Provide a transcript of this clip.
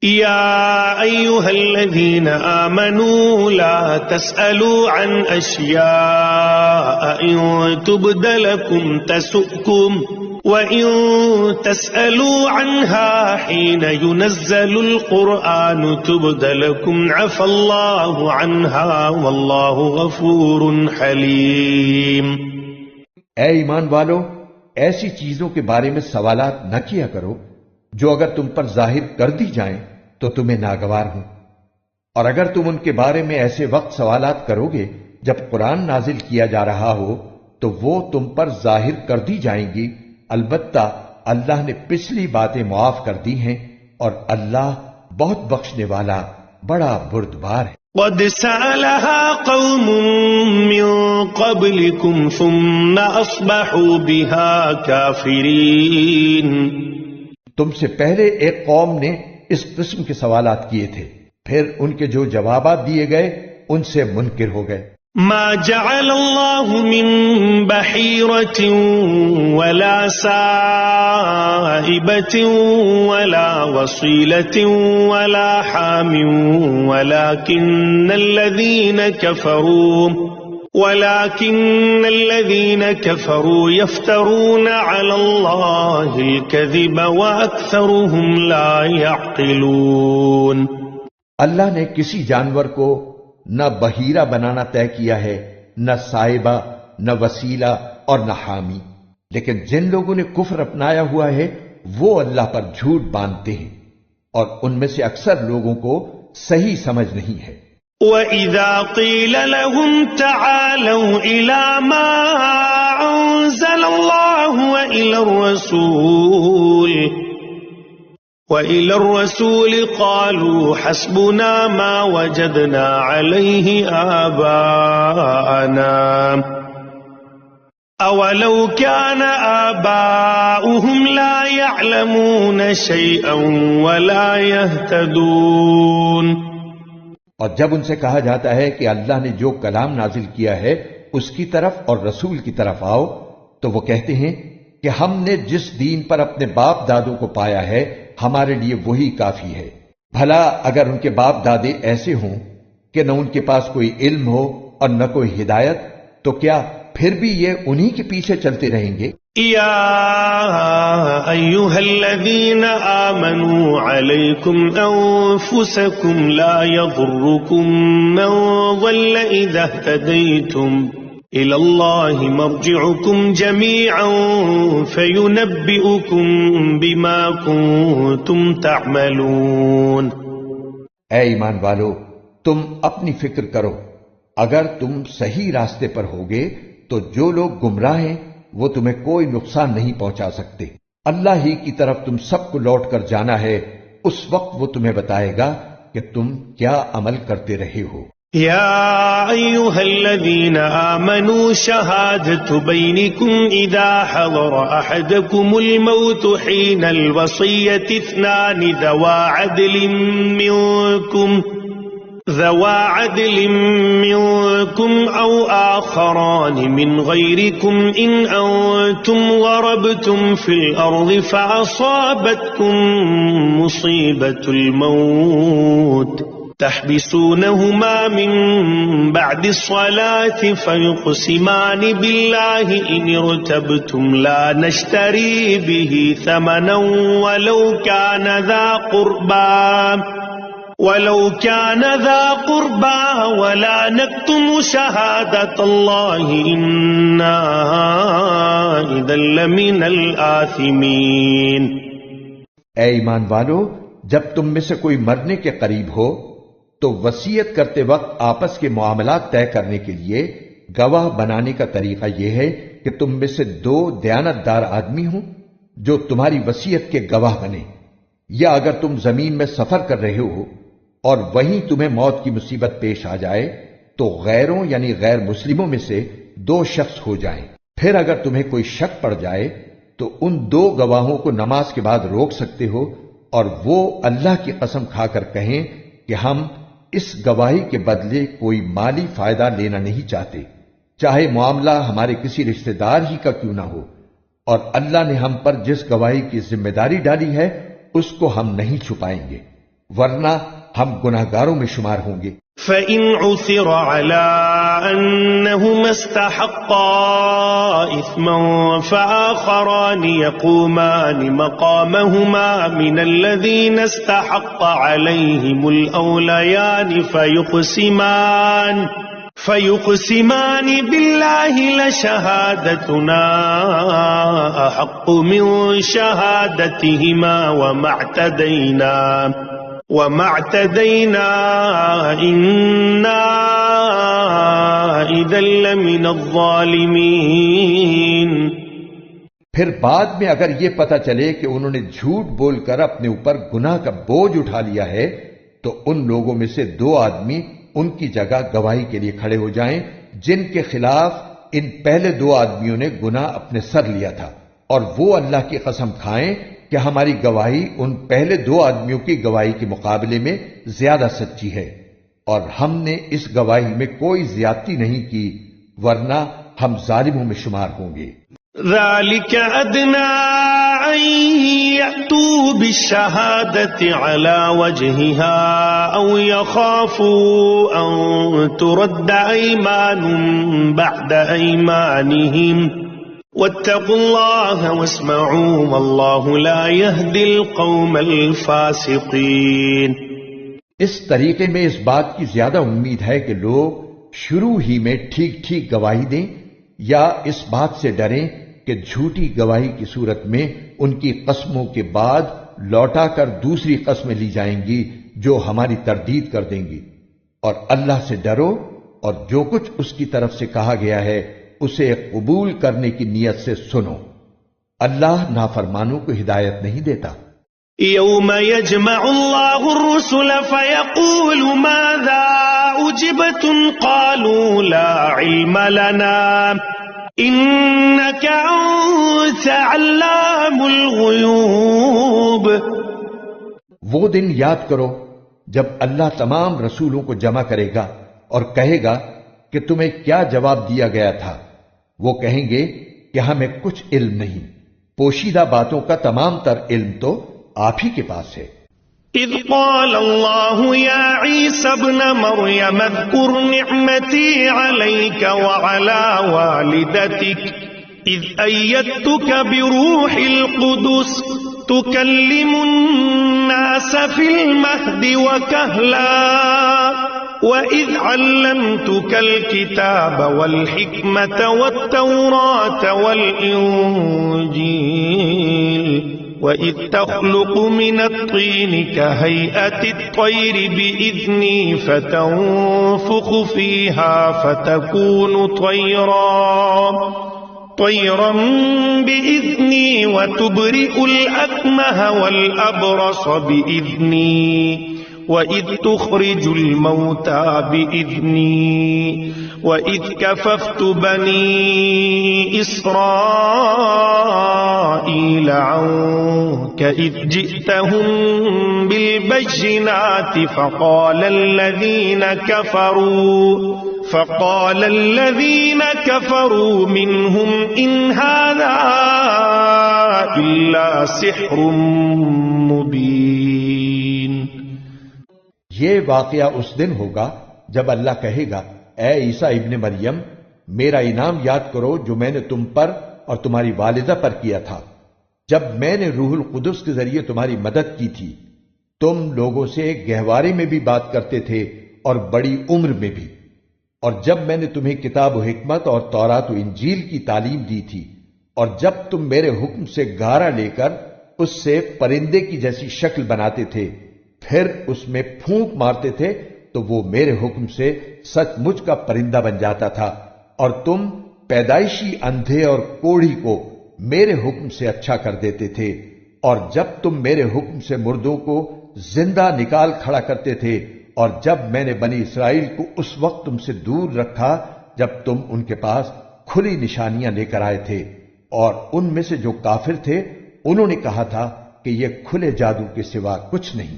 يا أيها الذين آمنوا لا تسألوا عن أشياء إن تبد لكم تسؤكم وإن تسألوا عنها حين ينزل القرآن تبد لكم عفى الله عنها والله غفور حليم۔ اے ایمان والو، ایسی چیزوں کے بارے میں سوالات نہ کیا کرو جو اگر تم پر ظاہر کر دی جائیں تو تمہیں ناگوار ہوں، اور اگر تم ان کے بارے میں ایسے وقت سوالات کرو گے جب قرآن نازل کیا جا رہا ہو تو وہ تم پر ظاہر کر دی جائیں گی، البتہ اللہ نے پچھلی باتیں معاف کر دی ہیں اور اللہ بہت بخشنے والا بڑا بردبار ہے۔ قد سألها قوم من قبلكم ثم أصبحوا بها كافرين۔ تم سے پہلے ایک قوم نے اس قسم کے سوالات کیے تھے، پھر ان کے جو جوابات دیے گئے ان سے منکر ہو گئے۔ ما جعل الله من بحيرة ولا سائبة ولا وصيلة ولا حام ولكن الذين كفروا يفترون على الله الكذب وأكثرهم لا يعقلون۔ اللہ نے کسی جانور کو نہ بحیرہ بنانا طے کیا ہے، نہ سائبہ، نہ وسیلہ اور نہ حامی، لیکن جن لوگوں نے کفر اپنایا ہوا ہے وہ اللہ پر جھوٹ باندھتے ہیں اور ان میں سے اکثر لوگوں کو صحیح سمجھ نہیں ہے۔ وَإِذَا قِيلَ لَهُمْ تَعَالَوْا إِلَى مَا أَنزَلَ اللَّهُ وَإِلَى الرَّسُولِ قَالُوا حَسْبُنَا مَا وَجَدْنَا عَلَيْهِ آبَاءَنَا أَوَلَوْ كَانَ آبَاؤُهُمْ لَا يَعْلَمُونَ شَيْئًا وَلَا يَهْتَدُونَ۔ اور جب ان سے کہا جاتا ہے کہ اللہ نے جو کلام نازل کیا ہے اس کی طرف اور رسول کی طرف آؤ، تو وہ کہتے ہیں کہ ہم نے جس دین پر اپنے باپ دادوں کو پایا ہے ہمارے لیے وہی کافی ہے۔ بھلا اگر ان کے باپ دادے ایسے ہوں کہ نہ ان کے پاس کوئی علم ہو اور نہ کوئی ہدایت، تو کیا پھر بھی یہ انہی کے پیچھے چلتے رہیں گے؟ یا ایھا الذین آمنوا علیکم انفسکم لا یضرکم من ضل اذا اہتدیتم إِلَى اللَّهِ مَرْجِعُكُمْ جَمِيعًا فَيُنَبِّئُكُمْ بِمَا كُنتُمْ تَعْمَلُونَ۔ اے ایمان والو، تم اپنی فکر کرو، اگر تم صحیح راستے پر ہوگے تو جو لوگ گمراہ ہیں وہ تمہیں کوئی نقصان نہیں پہنچا سکتے۔ اللہ ہی کی طرف تم سب کو لوٹ کر جانا ہے، اس وقت وہ تمہیں بتائے گا کہ تم کیا عمل کرتے رہے ہو۔ يا أيها الذين آمنوا شهادة بينكم إذا حضر أحدكم الموت حين الوصية اثنان ذوا عدل منكم أو آخران من غيركم إن أنتم ضربتم في الأرض فأصابتكم مصيبة الموت تحبسونهما من بعد الصلاة فيقسمان بالله إن ارتبتم لا نشتري به ثمنا ولو كان ذا قربى ولا نكتم شهادة الله إنا إذا لمن الآثمين۔ اے ایمان والو، جب تم میں سے کوئی مرنے کے قریب ہو تو وصیت کرتے وقت آپس کے معاملات طے کرنے کے لیے گواہ بنانے کا طریقہ یہ ہے کہ تم میں سے دو دیانتدار آدمی ہوں جو تمہاری وصیت کے گواہ بنے، یا اگر تم زمین میں سفر کر رہے ہو اور وہیں تمہیں موت کی مصیبت پیش آ جائے تو غیروں یعنی غیر مسلموں میں سے دو شخص ہو جائیں۔ پھر اگر تمہیں کوئی شک پڑ جائے تو ان دو گواہوں کو نماز کے بعد روک سکتے ہو اور وہ اللہ کی قسم کھا کر کہیں کہ ہم اس گواہی کے بدلے کوئی مالی فائدہ لینا نہیں چاہتے، چاہے معاملہ ہمارے کسی رشتہ دار ہی کا کیوں نہ ہو، اور اللہ نے ہم پر جس گواہی کی ذمہ داری ڈالی ہے اس کو ہم نہیں چھپائیں گے، ورنہ ہم گناہگاروں میں شمار ہوں گے۔ فَإِنْ عُثِرَ عَلَىٰ أَنَّهُمَا اسْتَحَقَّا إِثْمًا فَآخَرَانِ يَقُومَانِ مَقَامَهُمَا مِنَ الَّذِينَ اسْتَحَقَّ عَلَيْهِمُ الْأَوْلَيَانِ فيقسمان بالله لشهادتنا أحق من شهادتهما وما اعتدينا إنا إذا لمن الظالمين۔ پھر بعد میں اگر یہ پتہ چلے کہ انہوں نے جھوٹ بول کر اپنے اوپر گناہ کا بوجھ اٹھا لیا ہے تو ان لوگوں میں سے دو آدمی ان کی جگہ گواہی کے لیے کھڑے ہو جائیں جن کے خلاف ان پہلے دو آدمیوں نے گناہ اپنے سر لیا تھا، اور وہ اللہ کی قسم کھائیں کہ ہماری گواہی ان پہلے دو آدمیوں کی گواہی کے مقابلے میں زیادہ سچی ہے، اور ہم نے اس گواہی میں کوئی زیادتی نہیں کی، ورنہ ہم ظالموں میں شمار ہوں گے۔ ذلك أدنى أن يأتوا بالشهادة على وجهها أو يخافوا أن ترد أيمان بعد أيمانهم واتقوا الله واسمعوا والله لا يهدي القوم الفاسقين۔ اس طریقے میں اس بات کی زیادہ امید ہے کہ لوگ شروع ہی میں ٹھیک ٹھیک گواہی دیں، یا اس بات سے ڈریں کہ جھوٹی گواہی کی صورت میں ان کی قسموں کے بعد لوٹا کر دوسری قسمیں لی جائیں گی جو ہماری تردید کر دیں گی، اور اللہ سے ڈرو اور جو کچھ اس کی طرف سے کہا گیا ہے اسے قبول کرنے کی نیت سے سنو، اللہ نافرمانوں کو ہدایت نہیں دیتا۔ يوم يجمع الله الرسل فيقول ماذا أجبتم قالوا لا علم لنا إنك أنت علام الغيوب۔ وہ دن یاد کرو جب اللہ تمام رسولوں کو جمع کرے گا اور کہے گا کہ تمہیں کیا جواب دیا گیا تھا، وہ کہیں گے کہ ہمیں کچھ علم نہیں، پوشیدہ باتوں کا تمام تر علم تو آپ ہی کے پاس ہے۔ اذ قال اللہ یا عیسی ابن مریم اذکر نعمتی علیک وعلی والدتک اذ ایدتک بروح القدس تکلم الناس فی المہد وکہلا وَإِذْ عَلَّمْتُكَ الْكِتَابَ وَالْحِكْمَةَ وَالتَّوْرَاةَ وَالْإِنْجِيلَ وَإِذْ تَخْلُقُ مِنَ الطِّينِ كَهَيْئَةِ الطَّيْرِ بِإِذْنِي فَتَنفُخُ فِيهَا فَتَكُونُ طَيْرًا بِإِذْنِي وَتُبْرِئُ الْأَكْمَهَ وَالْأَبْرَصَ بِإِذْنِي وَإِذْ تُخْرِجُ الْمَوْتَى بِإِذْنِي وَإِذْ كَفَفْتُ بَنِي إِسْرَائِيلَ عَنكَ إِذْ جِئْتَهُم بِالْبَيِّنَاتِ فقال الذين كفروا منهم إن هذا إلا سحر مبين۔ یہ واقعہ اس دن ہوگا جب اللہ کہے گا، اے عیسیٰ ابن مریم، میرا انعام یاد کرو جو میں نے تم پر اور تمہاری والدہ پر کیا تھا، جب میں نے روح القدس کے ذریعے تمہاری مدد کی تھی، تم لوگوں سے گہوارے میں بھی بات کرتے تھے اور بڑی عمر میں بھی، اور جب میں نے تمہیں کتاب و حکمت اور تورات و انجیل کی تعلیم دی تھی، اور جب تم میرے حکم سے گارا لے کر اس سے پرندے کی جیسی شکل بناتے تھے، پھر اس میں پھونک مارتے تھے تو وہ میرے حکم سے سچ مچ کا پرندہ بن جاتا تھا، اور تم پیدائشی اندھے اور کوڑھی کو میرے حکم سے اچھا کر دیتے تھے، اور جب تم میرے حکم سے مردوں کو زندہ نکال کھڑا کرتے تھے، اور جب میں نے بنی اسرائیل کو اس وقت تم سے دور رکھا جب تم ان کے پاس کھلی نشانیاں لے کر آئے تھے، اور ان میں سے جو کافر تھے انہوں نے کہا تھا کہ یہ کھلے جادو کے سوا کچھ نہیں۔